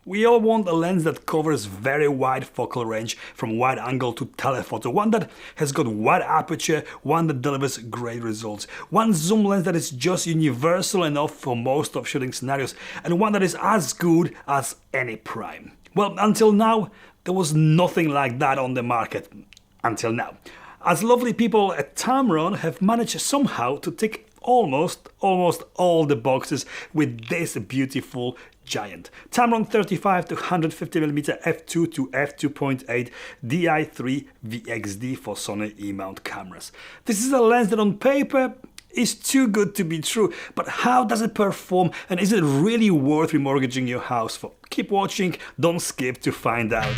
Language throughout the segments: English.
We all want a lens that covers very wide focal range from wide angle to telephoto, one that has got wide aperture, one that delivers great results, one zoom lens that is just universal enough for most of shooting scenarios, and one that is as good as any prime. Well, until now, there was nothing like that on the market. Until now. As lovely people at Tamron have managed somehow to tick almost all the boxes with this beautiful giant. Tamron 35 to 150mm f2 to f2.8 Di3 VXD for Sony-E mount cameras. This is a lens that on paper is too good to be true, but how does it perform and is it really worth remortgaging your house for? Keep watching, don't skip to find out.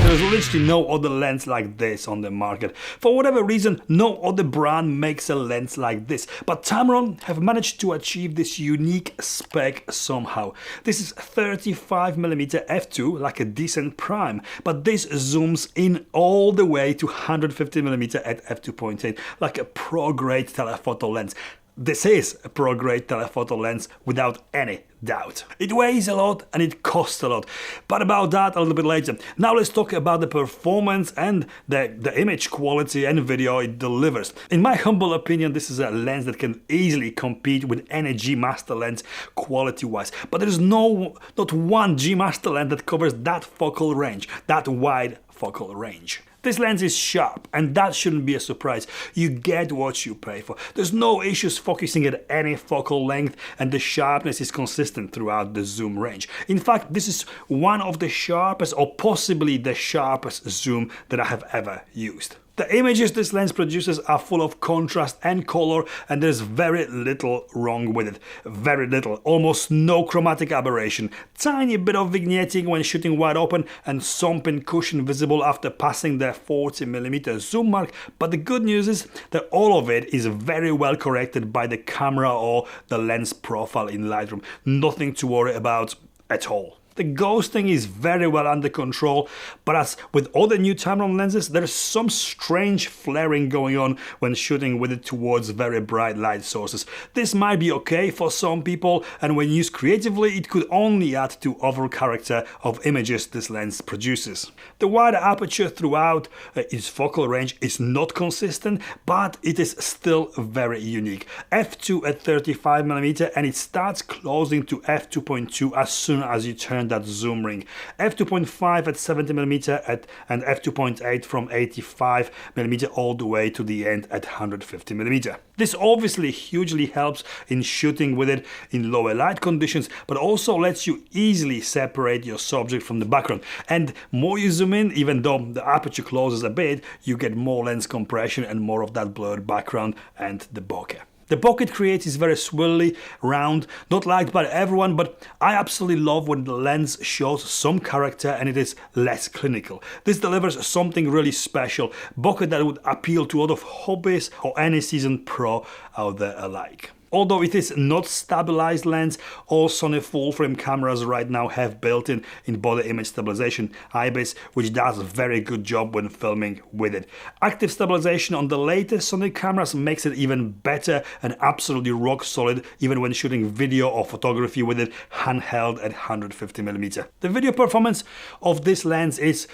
There's literally no other lens like this on the market. For whatever reason, no other brand makes a lens like this. But Tamron have managed to achieve this unique spec somehow. This is 35mm f2, like a decent prime, but this zooms in all the way to 150mm at f2.8, like a pro-grade telephoto lens. This is a pro-grade telephoto lens without any doubt. It weighs a lot and it costs a lot, but about that a little bit later. Now let's talk about the performance and the image quality and video it delivers. In my humble opinion, this is a lens that can easily compete with any G Master lens quality wise, but there is not one G Master lens that covers that focal range, that wide focal range. This lens is sharp, and that shouldn't be a surprise. You get what you pay for. There's no issues focusing at any focal length, and the sharpness is consistent throughout the zoom range. In fact, this is one of the sharpest, or possibly the sharpest zoom that I have ever used. The images this lens produces are full of contrast and color, and there's very little wrong with it. Very little, almost no chromatic aberration, tiny bit of vignetting when shooting wide open, and some pincushion visible after passing the 40mm zoom mark, but the good news is that all of it is very well corrected by the camera or the lens profile in Lightroom. Nothing to worry about at all. The ghosting is very well under control, but as with other new Tamron lenses, there is some strange flaring going on when shooting with it towards very bright light sources. This might be okay for some people, and when used creatively, it could only add to overall character of images this lens produces. The wider aperture throughout its focal range is not consistent, but it is still very unique. f2 at 35mm, and it starts closing to f2.2 as soon as you turn that zoom ring. f2.5 at 70mm and f2.8 from 85mm all the way to the end at 150mm. This obviously hugely helps in shooting with it in lower light conditions, but also lets you easily separate your subject from the background. And more you zoom in, even though the aperture closes a bit, you get more lens compression and more of that blurred background and the bokeh. The bokeh it creates is very swirly, round, not liked by everyone, but I absolutely love when the lens shows some character and it is less clinical. This delivers something really special, bokeh that would appeal to a lot of hobbyists or any seasoned pro out there alike. Although it is not stabilized lens, all Sony full-frame cameras right now have built-in body image stabilization IBIS, which does a very good job when filming with it. Active stabilization on the latest Sony cameras makes it even better and absolutely rock solid even when shooting video or photography with it handheld at 150mm. The video performance of this lens is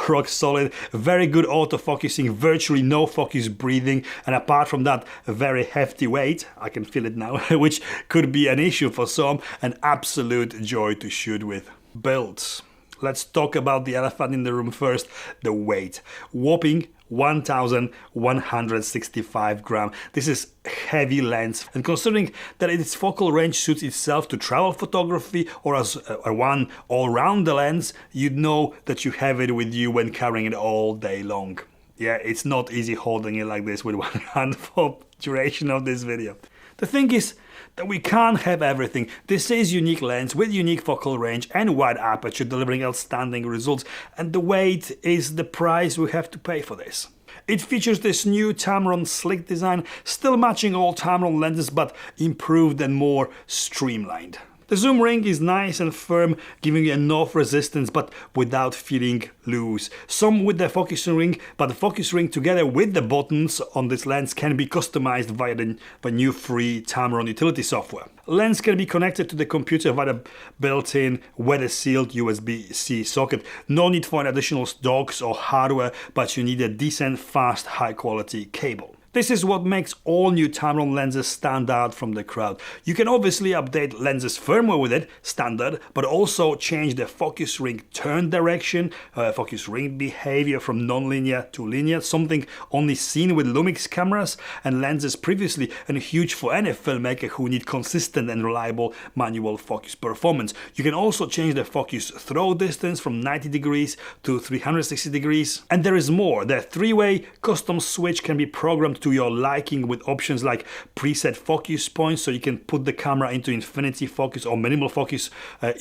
rock solid, very good autofocusing, virtually no focus breathing, and apart from that, a very hefty weight, I can feel it now, which could be an issue for some, an absolute joy to shoot with. Builds. Let's talk about the elephant in the room first, the weight. Whopping 1,165 grams. This is heavy lens, and considering that its focal range suits itself to travel photography or as a one all-round the lens, you'd know that you have it with you when carrying it all day long. Yeah, it's not easy holding it like this with one hand for duration of this video. The thing is that we can't have everything. This is unique lens with unique focal range and wide aperture delivering outstanding results, and the weight is the price we have to pay for this. It features this new Tamron slick design, still matching all Tamron lenses but improved and more streamlined. The zoom ring is nice and firm, giving you enough resistance but without feeling loose. Some with the focusing ring, but the focus ring together with the buttons on this lens can be customized via the new free Tamron utility software. Lens can be connected to the computer via the built-in weather-sealed USB-C socket. No need for an additional docks or hardware, but you need a decent, fast, high-quality cable. This is what makes all new Tamron lenses stand out from the crowd. You can obviously update lenses firmware with it, standard, but also change the focus ring turn direction, focus ring behavior from non-linear to linear, something only seen with Lumix cameras and lenses previously, and huge for any filmmaker who need consistent and reliable manual focus performance. You can also change the focus throw distance from 90 degrees to 360 degrees. And there is more. The three-way custom switch can be programmed to your liking with options like preset focus points, so you can put the camera into infinity focus or minimal focus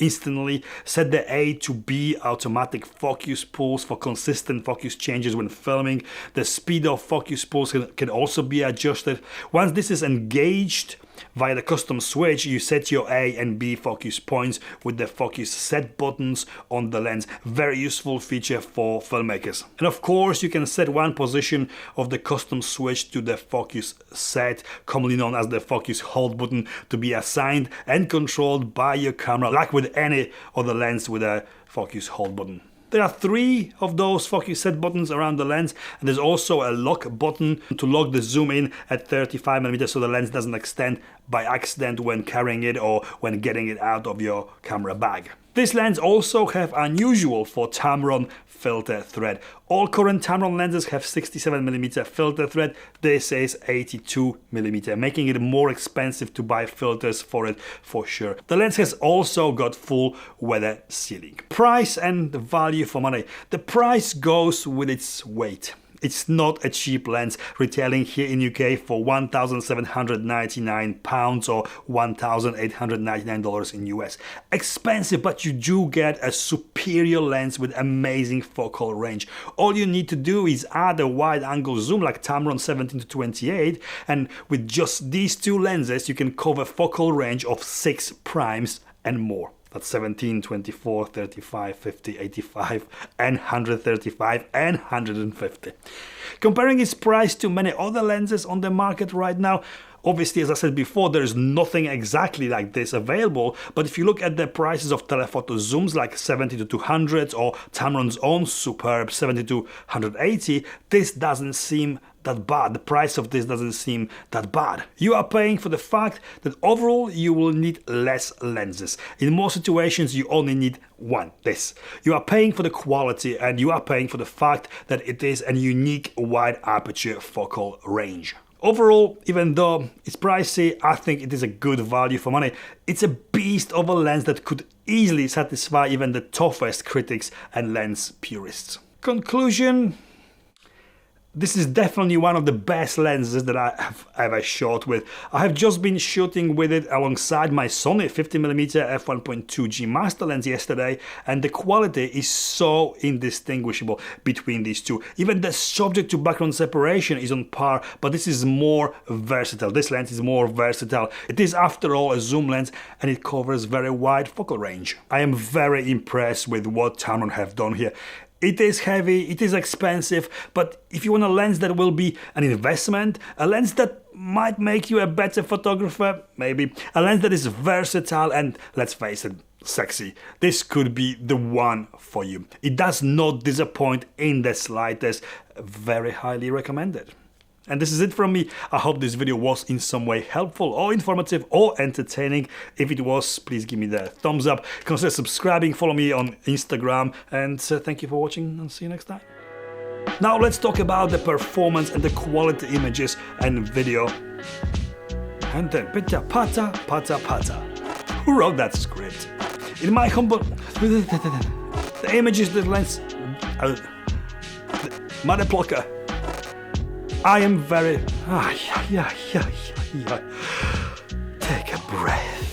instantly, set the A to B automatic focus pulls for consistent focus changes when filming. The speed of focus pulls can also be adjusted. Once this is engaged via the custom switch, you set your A and B focus points with the focus set buttons on the lens. Very useful feature for filmmakers. And of course, you can set one position of the custom switch to the focus set, commonly known as the focus hold button, to be assigned and controlled by your camera, like with any other lens with a focus hold button. There are 3 of those focus set buttons around the lens, and there's also a lock button to lock the zoom in at 35mm so the lens doesn't extend by accident when carrying it or when getting it out of your camera bag. This lens also have unusual for Tamron filter thread. All current Tamron lenses have 67mm filter thread. This is 82mm, making it more expensive to buy filters for it for sure. The lens has also got full weather sealing. Price and value for money. The price goes with its weight. It's not a cheap lens, retailing here in UK for £1,799 or $1,899 in US. Expensive, but you do get a superior lens with amazing focal range. All you need to do is add a wide angle zoom like Tamron 17-28, and with just these 2 lenses you can cover focal range of 6 primes and more. That's 17, 24, 35, 50, 85, and 135, and 150. Comparing its price to many other lenses on the market right now, obviously, as I said before, there's nothing exactly like this available, but if you look at the prices of telephoto zooms like 70-200 or Tamron's own superb 70-180, this doesn't seem that bad. The price of this doesn't seem that bad. You are paying for the fact that overall you will need less lenses. In most situations you only need one, this. You are paying for the quality, and you are paying for the fact that it is a unique wide aperture focal range. Overall, even though it's pricey, I think it is a good value for money. It's a beast of a lens that could easily satisfy even the toughest critics and lens purists. Conclusion: this is definitely one of the best lenses that I have ever shot with. I have just been shooting with it alongside my Sony 50mm f1.2G master lens yesterday, and the quality is so indistinguishable between these two. Even the subject to background separation is on par, but this is more versatile. This lens is more versatile. It is after all a zoom lens, and it covers very wide focal range. I am very impressed with what Tamron have done here. It is heavy, it is expensive, but if you want a lens that will be an investment, a lens that might make you a better photographer, maybe, a lens that is versatile and, let's face it, sexy, this could be the one for you. It does not disappoint in the slightest. Very highly recommended. And this is it from me. I hope this video was in some way helpful or informative or entertaining. If it was, please give me the thumbs up. Consider subscribing, follow me on Instagram, and thank you for watching, and see you next time. Now let's talk about the performance and the quality images and video. And then pata pata pata pata. Who wrote that script? In my humble... the images, the lens... Mother plucker. I am very... Take a breath.